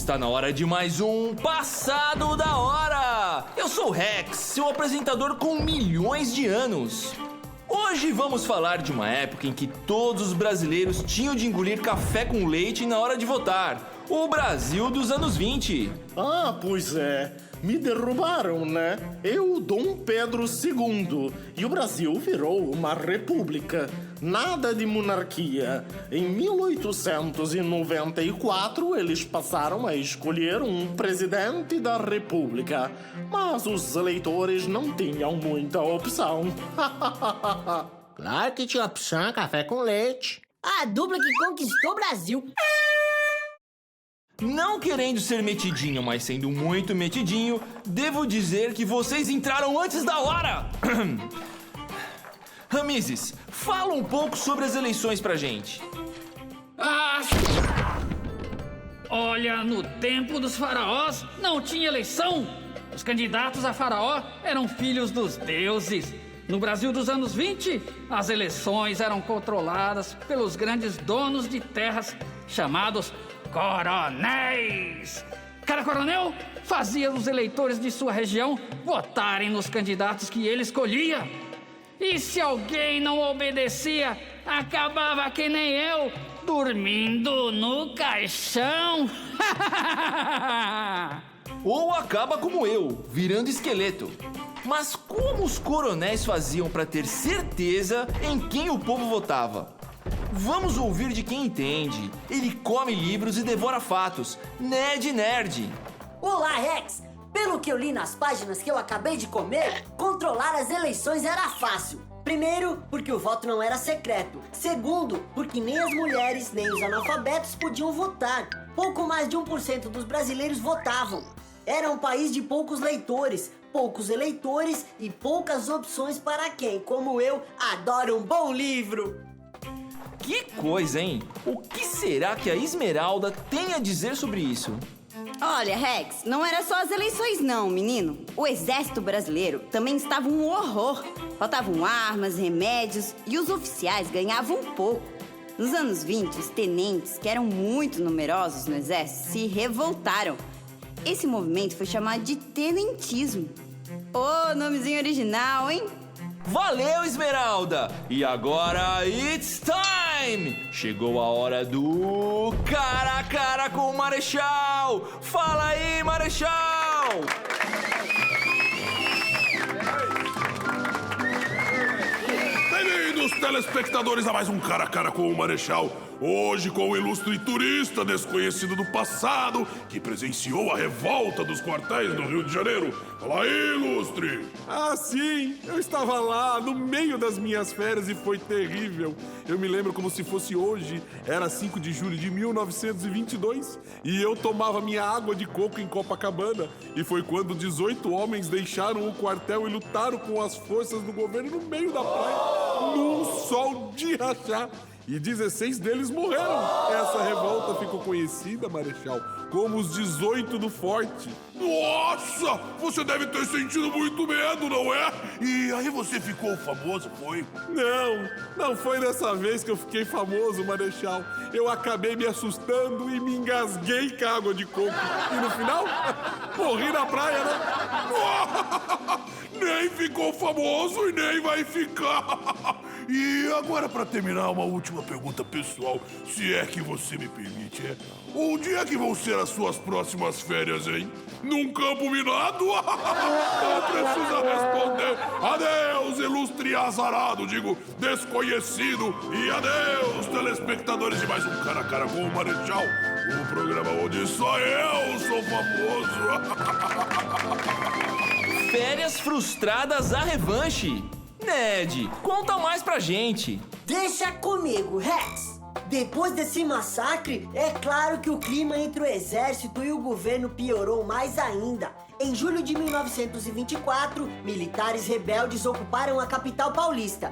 Está na hora de mais um Passado da Hora! Eu sou o Rex, seu apresentador com milhões de anos. Hoje vamos falar de uma época em que todos os brasileiros tinham de engolir café com leite na hora de votar. O Brasil dos anos 20. Ah, pois é. Me derrubaram, né? Eu, Dom Pedro II. E o Brasil virou uma república. Nada de monarquia. Em 1894, eles passaram a escolher um presidente da república. Mas os eleitores não tinham muita opção. Claro que tinha opção, café com leite. A dupla que conquistou o Brasil. Não querendo ser metidinho, mas sendo muito metidinho, devo dizer que vocês entraram antes da hora! Ramizes, fala um pouco sobre as eleições pra gente. Olha, no tempo dos faraós não tinha eleição. Os candidatos a faraó eram filhos dos deuses. No Brasil dos anos 20, as eleições eram controladas pelos grandes donos de terras chamados coronéis. Cada coronel fazia os eleitores de sua região votarem nos candidatos que ele escolhia. E se alguém não obedecia, acabava que nem eu, dormindo no caixão. Ou acaba como eu, virando esqueleto. Mas como os coronéis faziam para ter certeza em quem o povo votava? Vamos ouvir de quem entende. Ele come livros e devora fatos. Nerd. Olá, Rex! Pelo que eu li nas páginas que eu acabei de comer, controlar as eleições era fácil. Primeiro, porque o voto não era secreto. Segundo, porque nem as mulheres nem os analfabetos podiam votar. Pouco mais de 1% dos brasileiros votavam. Era um país de poucos leitores, poucos eleitores e poucas opções para quem, como eu, adora um bom livro. Que coisa, hein? O que será que a Esmeralda tem a dizer sobre isso? Olha, Rex, não era só as eleições não, menino. O exército brasileiro também estava um horror. Faltavam armas, remédios e os oficiais ganhavam pouco. Nos anos 20, os tenentes, que eram muito numerosos no exército, se revoltaram. Esse movimento foi chamado de tenentismo. Ô, nomezinho original, hein? Valeu, Esmeralda! E agora, it's time! Chegou a hora do cara a cara com o Marechal! Fala aí, Marechal! Bem-vindos, telespectadores, a mais um Cara a Cara com o Marechal. Hoje com o ilustre turista desconhecido do passado que presenciou a revolta dos quartéis do Rio de Janeiro. Fala aí, ilustre! Ah, sim! Eu estava lá no meio das minhas férias e foi terrível. Eu me lembro como se fosse hoje. Era 5 de julho de 1922 e eu tomava minha água de coco em Copacabana. E foi quando 18 homens deixaram o quartel e lutaram com as forças do governo no meio da praia, num sol de rachar. E 16 deles morreram. Essa revolta ficou conhecida, Marechal, como os 18 do Forte. Nossa! Você deve ter sentido muito medo, não é? E aí você ficou famoso, foi? Não foi dessa vez que eu fiquei famoso, Marechal. Eu acabei me assustando e me engasguei com a água de coco. E no final, morri na praia, né? Nem ficou famoso e nem vai ficar. E agora, para terminar, uma última pergunta pessoal, se é que você me permite, Onde é que vão ser as suas próximas férias, hein? Num campo minado? Não precisa responder. Adeus, ilustre azarado, digo, desconhecido. E adeus, telespectadores de mais um Cara a Cara com o Marechal. Um programa onde só eu sou famoso. Férias frustradas à revanche. Ned, conta mais pra gente. Deixa comigo, Rex! Depois desse massacre, é claro que o clima entre o exército e o governo piorou mais ainda. Em julho de 1924, militares rebeldes ocuparam a capital paulista.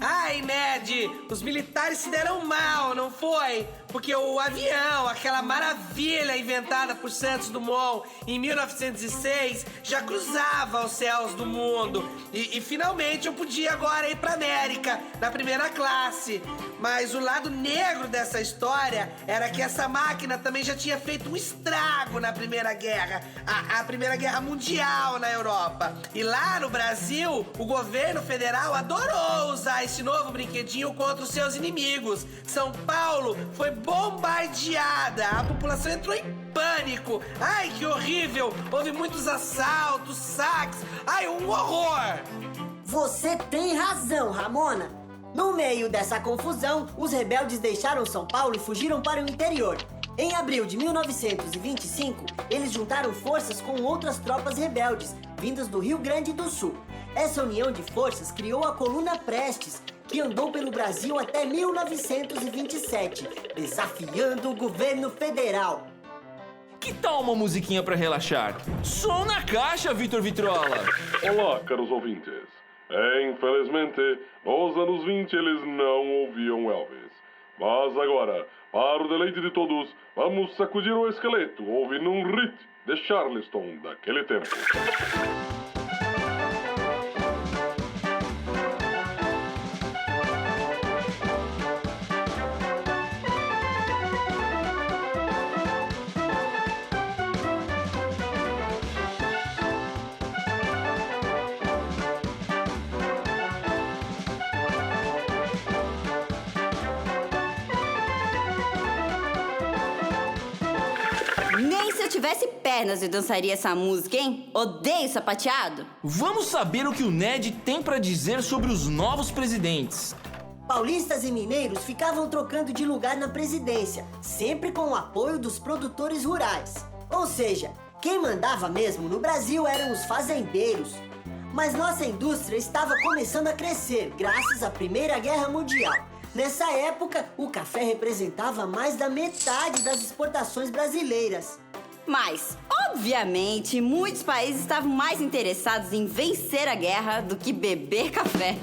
Ai, Ned, os militares se deram mal, não foi? porque o avião, aquela maravilha inventada por Santos Dumont em 1906, já cruzava os céus do mundo. E finalmente eu podia agora ir pra América, na primeira classe. Mas o lado negro dessa história era que essa máquina também já tinha feito um estrago na Primeira Guerra, a Primeira Guerra Mundial na Europa. E lá no Brasil, o governo federal adorou usar esse novo brinquedinho contra os seus inimigos. São Paulo foi bombardeada, a população entrou em pânico. Ai, que horrível! Houve muitos assaltos, saques. Ai, um horror! Você tem razão, Ramona. No meio dessa confusão, os rebeldes deixaram São Paulo e fugiram para o interior. Em abril de 1925, eles juntaram forças com outras tropas rebeldes, vindas do Rio Grande do Sul. Essa união de forças criou a Coluna Prestes, que andou pelo Brasil até 1927, desafiando o governo federal. Que tal uma musiquinha pra relaxar? Som na caixa, Vitor Vitrola! Olá, caros ouvintes. Infelizmente, nos anos 20 eles não ouviam Elvis. Mas agora, para o deleite de todos, vamos sacudir o esqueleto ouvindo um hit de Charleston daquele tempo. Nem se eu tivesse pernas eu dançaria essa música, hein? Odeio sapateado. Vamos saber o que o Ned tem pra dizer sobre os novos presidentes. Paulistas e mineiros ficavam trocando de lugar na presidência, sempre com o apoio dos produtores rurais. Ou seja, quem mandava mesmo no Brasil eram os fazendeiros. Mas nossa indústria estava começando a crescer, graças à Primeira Guerra Mundial. Nessa época, o café representava mais da metade das exportações brasileiras. Mas, obviamente, muitos países estavam mais interessados em vencer a guerra do que beber café.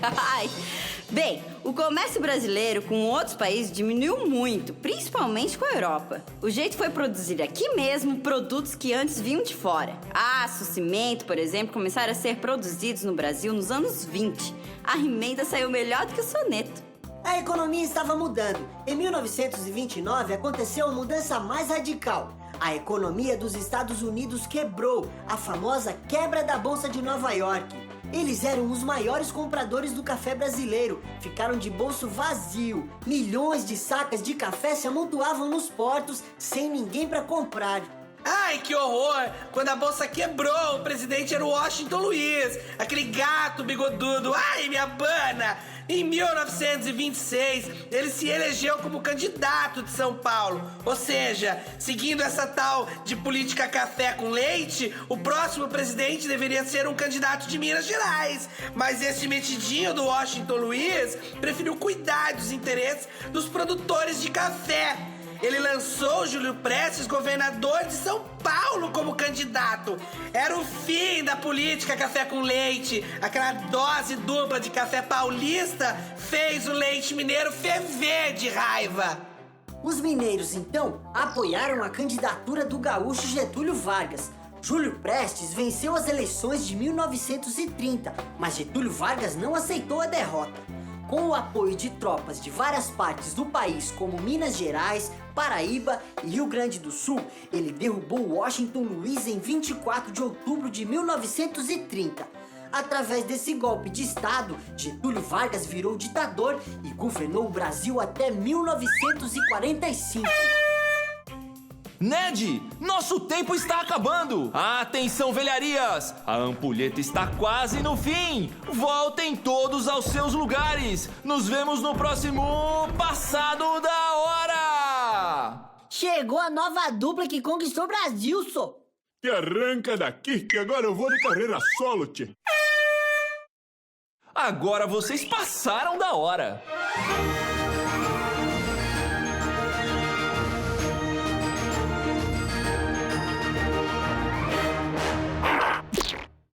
Bem, o comércio brasileiro com outros países diminuiu muito, principalmente com a Europa. O jeito foi produzir aqui mesmo produtos que antes vinham de fora. Aço, cimento, por exemplo, começaram a ser produzidos no Brasil nos anos 20. A emenda saiu melhor do que o soneto. A economia estava mudando. Em 1929 aconteceu a mudança mais radical. A economia dos Estados Unidos quebrou, a famosa quebra da Bolsa de Nova York. Eles eram os maiores compradores do café brasileiro, ficaram de bolso vazio. Milhões de sacas de café se amontoavam nos portos sem ninguém para comprar. Ai, que horror! Quando a bolsa quebrou, o presidente era o Washington Luiz, aquele gato bigodudo. Ai, me abana! Em 1926, ele se elegeu como candidato de São Paulo. Ou seja, seguindo essa tal de política café com leite, o próximo presidente deveria ser um candidato de Minas Gerais. Mas esse metidinho do Washington Luiz preferiu cuidar dos interesses dos produtores de café. Ele lançou Júlio Prestes, governador de São Paulo, como candidato. Era o fim da política café com leite. Aquela dose dupla de café paulista fez o leite mineiro ferver de raiva. Os mineiros, então, apoiaram a candidatura do gaúcho Getúlio Vargas. Júlio Prestes venceu as eleições de 1930, mas Getúlio Vargas não aceitou a derrota. Com o apoio de tropas de várias partes do país, como Minas Gerais, Paraíba e Rio Grande do Sul, ele derrubou Washington Luiz em 24 de outubro de 1930. Através desse golpe de Estado, Getúlio Vargas virou ditador e governou o Brasil até 1945. Ned, nosso tempo está acabando! Atenção, velharias! A ampulheta está quase no fim! Voltem todos aos seus lugares! Nos vemos no próximo Passado da Hora! Chegou a nova dupla que conquistou o Brasil, só! Te arranca daqui que agora eu vou de carreira solo, tchê! Agora vocês passaram da hora!